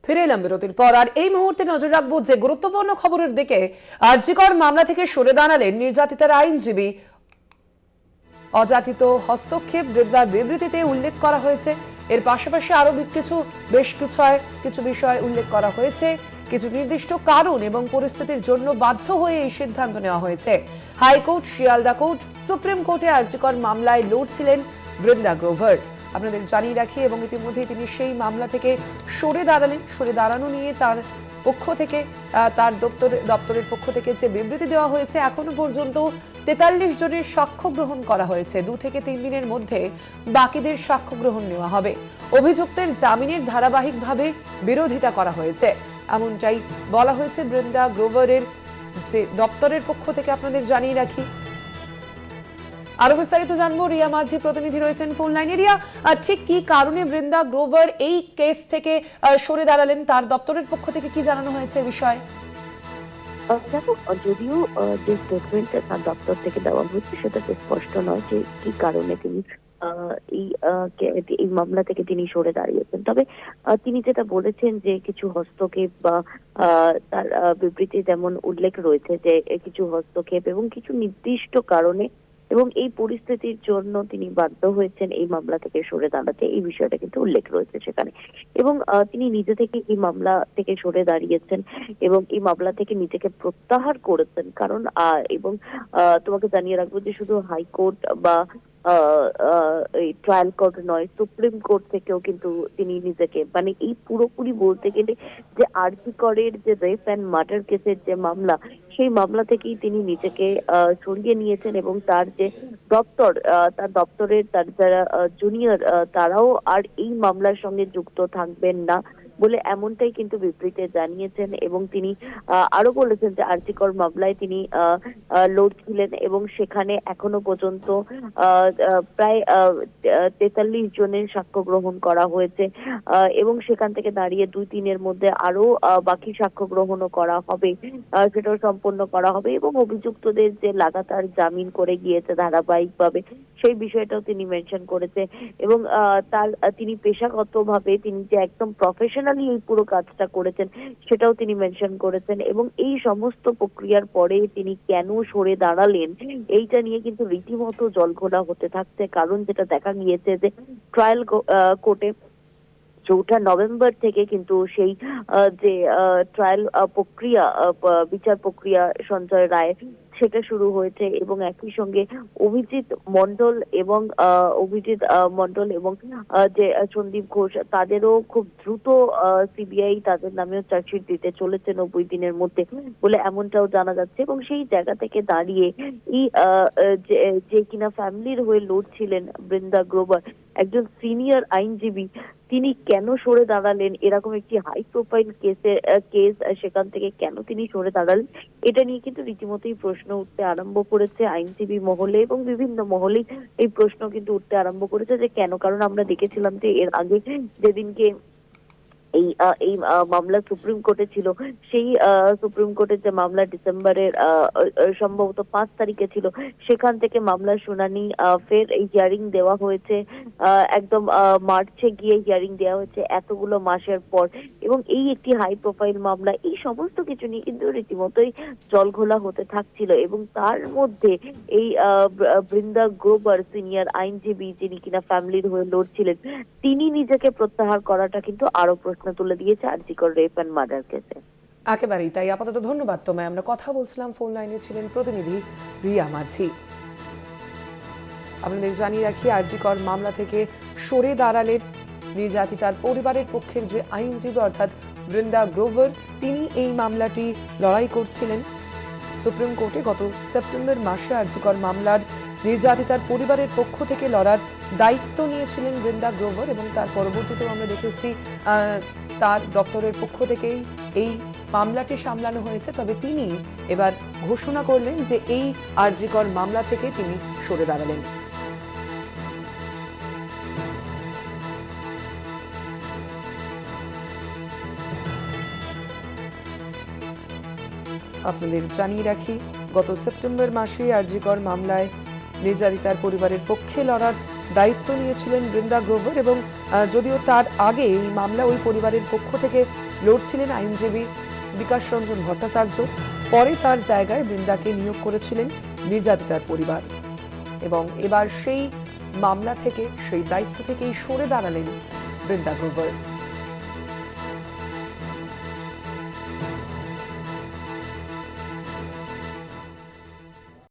ফিরে এলাম বিরতির পর। আর এই মুহূর্তে নজর রাখবো যে গুরুত্বপূর্ণ খবরের দিকে। আরজিকর মামলা থেকে সরে দাঁড়ালেন নির্যাতিতার আইনজীবী। অযাচিত হস্তক্ষেপ বৃদ্ধার বিবৃতিতে উল্লেখ করা হয়েছে। এর পাশাপাশি আরো বেশ কিছু বিষয় উল্লেখ করা হয়েছে। কিছু নির্দিষ্ট কারণ এবং পরিস্থিতির জন্য বাধ্য হয়ে এই সিদ্ধান্ত নেওয়া হয়েছে। হাইকোর্ট, শিয়ালদা কোর্ট, সুপ্রিম কোর্টে আরজিকর মামলায় লড়ছিলেন বৃন্দা গ্রোভার। আপনাদের জানিয়ে রাখি, এবং ইতিমধ্যেই তিনি সেই মামলা থেকে সরে দাঁড়ালেন। সরে দাঁড়ানো নিয়ে তার পক্ষ থেকে, তার দপ্তরের পক্ষ থেকে যে বিবৃতি দেওয়া হয়েছে, এখনো পর্যন্ত 43 জনের সাক্ষ্য গ্রহণ করা হয়েছে। 2 থেকে 3 দিনের মধ্যে বাকিদের সাক্ষ্য গ্রহণ নেওয়া হবে। অভিযুক্তের জামিনের ধারাবাহিকভাবে বিরোধিতা করা হয়েছে, এমনটাই বলা হয়েছে বৃন্দা গ্রোভারের যে দপ্তরের পক্ষ থেকে। আপনাদের জানিয়ে রাখি, আরো বিস্তারিত জানবো। রিয়া মাঝি প্রতিনিধি রয়েছেন ফোন লাইনে। রিয়া, ঠিক কি কারণে বৃন্দা গ্রোভার এই কেস থেকে সরে দাঁড়ালেন? তার দপ্তরের পক্ষ থেকে কি জানানো হয়েছে বিষয়? দেখো, যদিও যে স্টেটমেন্ট তার দপ্তর থেকে দেওয়া হচ্ছে সেটা স্পষ্ট নয় যে কি কারণে তিনি এই মামলা থেকে তিনি সরে দাঁড়িয়েছেন। তবে তিনি যেটা বলেছেন যে কিছু হস্তক্ষেপ বা তার বিবৃতি যেমন উল্লেখ রয়েছে যে কিছু হস্তক্ষেপ এবং কিছু নির্দিষ্ট কারণে এবং এই পরিস্থিতির জন্য তিনি বাধ্য হয়েছেন এই মামলা থেকে সরে দাঁড়াতে, এই বিষয়টা কিন্তু উল্লেখ রয়েছে সেখানে। এবং তিনি নিজে থেকে এই মামলা থেকে সরে দাঁড়িয়েছেন এবং এই মামলা থেকে নিজেকে প্রত্যাহার করেছেন। কারণ এবং তোমাকে জানিয়ে রাখবো যে শুধু হাইকোর্ট বা এই ট্রায়াল কোর্ট নয়, সুপ্রিম কোর্ট থেকেও কিন্তু তিনি নিজেকে, মানে এই পুরোপুরি বলতে গেলে যে আরজি করের যে রেপ অ্যান্ড মার্ডার কেসের যে মামলা, সেই মামলা থেকেই তিনি নিজেকে সরিয়ে নিয়েছেন এবং তার যে দপ্তর, তার দপ্তরের তার যারা জুনিয়র, তারাও আর এই মামলার সঙ্গে যুক্ত থাকবেন না বলে এমনটাই কিন্তু বিবৃতিতে জানিয়েছেন। এবং তিনি আরো বলেছেন যে আরজিকর মামলায় তিনি লড়ছিলেন এবং সেখানে এখনো পর্যন্ত প্রায় 43 জনের সাক্ষ্য গ্রহণ করা হয়েছে এবং সেখান থেকে দাঁড়িয়ে 2-3 মধ্যে আরো বাকি সাক্ষ্য গ্রহণও করা হবে, সেটাও সম্পন্ন করা হবে। এবং অভিযুক্তদের যে লাগাতার জামিন করে গিয়েছে ধারাবাহিকভাবে, সেই বিষয়টাও তিনি মেনশন করেছে। এবং তিনি পেশাগতভাবে তিনি যে একদম প্রফেশনালি এই পুরো কাজটা করেছেন সেটাও তিনি মেনশন করেছেন। এবং এই সমস্ত প্রক্রিয়ার পরে তিনি কেন সরে দাঁড়ালেন, এইটা নিয়ে কিন্তু রীতিমতো জলঘোলা হতে থাকছে। কারণ যেটা দেখা গিয়েছে যে ট্রায়াল কোর্টে 4 নভেম্বর থেকে কিন্তু সেই যে ট্রায়াল প্রক্রিয়া, বিচার প্রক্রিয়া সঞ্জয় রায়, সেটা শুরু হয়েছে। এবং একই সঙ্গে অভিজিৎ মন্ডল এবং যে সন্দীপ ঘোষ, তাদেরও খুব দ্রুত সিবিআই তাদের নামেও চার্জশিট দিতে চলেছে 90 দিনের মধ্যে বলে এমনটাও জানা যাচ্ছে। এবং সেই জায়গা থেকে দাঁড়িয়ে এই যে কিনা ফ্যামিলির হয়ে লড়ছিলেন বৃন্দা গ্রোভার, একজন সিনিয়র আইনজীবী, তিনি কেন সরে দাঁড়ালেন? এরকম একটি হাই প্রোফাইল কেস, সেখান থেকে কেন তিনি সরে দাঁড়ালেন, এটা নিয়ে কিন্তু রীতিমতোই প্রশ্ন উঠতে আরম্ভ করেছে আইনজীবী মহলে এবং বিভিন্ন মহলে। এই প্রশ্ন কিন্তু উঠতে আরম্ভ করেছে যে কেন। কারণ আমরা দেখেছিলাম যে এর আগে যেদিনকে এই মামলা সুপ্রিম কোর্টে ছিল, সেই সুপ্রিম কোর্টের যে মামলা ডিসেম্বরের সম্ভবত 5 তারিখে ছিল, সেখান থেকে মামলার শুনানি ফের হিয়ারিং দেওয়া হয়েছে, একদম মার্চে গিয়ে হিয়ারিং দেওয়া হয়েছে এতগুলো মাসের পর। এবং এই একটি হাই প্রোফাইল মামলা, এই সমস্ত কিছু নিয়ে কিন্তু রীতিমতোই জলঘোলা হতে থাকছিল। এবং তার মধ্যে এই বৃন্দা গ্রোভার, সিনিয়র আইনজীবী যিনি কিনা ফ্যামিলির হয়ে লড়ছিলেন, তিনি নিজেকে প্রত্যাহার করাটা কিন্তু আরো প্রশ্ন তুলে দিয়েছে আরজিকর রেপ এন্ড মার্ডার কেসে। একেবারেই তাই। আপাতত ধন্যবাদ তোমায়। আমরা কথা বলছিলাম, ফোন লাইনে ছিলেন প্রতিনিধি রিয়া মাঝি। আপনাদের জানিয়ে রাখি, আরজিকর মামলা থেকে সরে দাঁড়ালেন নির্যাতিতার পরিবারের পক্ষের যে আইনজীবী, অর্থাৎ বৃন্দা গ্রোভার। তিনি এই মামলাটি লড়াই করছিলেন সুপ্রিম কোর্টে। গত সেপ্টেম্বর মাসে আরজিকর মামলার নির্যাতিতার পরিবারের পক্ষ থেকে লড়ার দায়িত্ব নিয়েছিলেন বৃন্দা গ্রোভার, এবং তার পরবর্তীতেও আমরা দেখেছি তার দপ্তরের পক্ষ থেকেই এই মামলাটি সামলানো হয়েছে। তবে তিনি এবার ঘোষণা করলেন যে এই আরজিকর মামলা থেকে তিনি সরে দাঁড়ালেন। আপনাদের জানিয়ে রাখি, গত সেপ্টেম্বর মাসে আরজিকর মামলায় নির্যাতিতার পরিবারের পক্ষে লড়ার দায়িত্ব নিয়েছিলেন বৃন্দা গ্রোভার। এবং যদিও তার আগে এই মামলা ওই পরিবারের পক্ষ থেকে লড়ছিলেন আইনজীবী বিকাশ রঞ্জন ভট্টাচার্য। পরে তার জায়গায় বৃন্দাকে নিয়োগ করেছিলেন নির্যাতিতার পরিবার এবং এবার সেই মামলা থেকে, সেই দায়িত্ব থেকেই সরে দাঁড়ালেন বৃন্দা গ্রোভার।